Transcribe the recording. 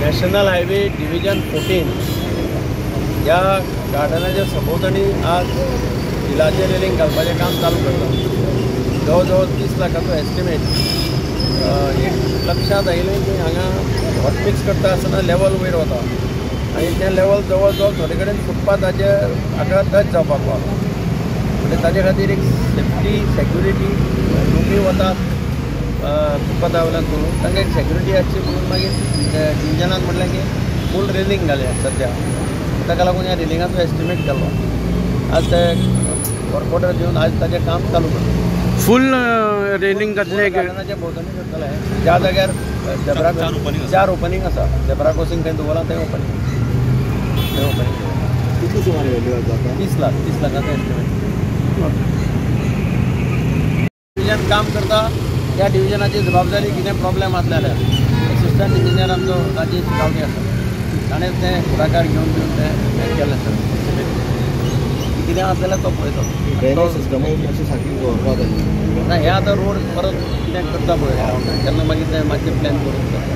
National highway division 14 या गार्डनाच्या सभोवतणी आज स्टिलाचें railing घालपाचें काम चालू करता. जवळ जवळ 30 लाखाचो एस्टिमेट. एक लक्षात आयलें की हांगा हॉटमिक्स करता आसतना लेवल वयर वता आनी तें लेवल जवळ जवळ थोडे कडेन फुटपाथाचे हाका टच जावपाक पावता. म्हणजे ताजे खातीर एक सेक्युरिटी लोकी वतात फुटपाथा वयल्यान करून तांकां एक सेक्युरिटी आसची म्हणून मागीर डिव्हिजनान म्हणलें की फूल रेलिंग घालया सद्या. ताका लागून ह्या रेलिंगाचो एस्टिमेट केल्लो. आज ते कॉर्पोरेटर येवन आज ताजें काम चालू करता. फुल रेलिंग घातलें गार्डनाच्या भोंवतणी करतले. ज्या जाग्यार झेब्रा 4 ओपनिंग आसा. झेब्रा क्रॉसिंग खंय दवरला तें ओपनिंग. कितली सुमार व्हॅल्यू जाता? 30 लाखाचो एस्टिमेट. डिव्हिजन काम करता त्या डिव्हिजनाची जबाबदारी कितें प्रॉब्लेम आसले जाल्यार असिस्टंट इंजिनियर आमचो राजेश गावडे आसा. ताणें तें फुडाकार घेवन तें केलें सर. कितें आसलें तो पळयतो. ड्रेनेज सिस्टमूय मातशें सारकें दवरपाक जाय. ना हे आतां रोड परत कितें करता पळय तेन्ना मागीर तें मातशें प्लॅन करून करता.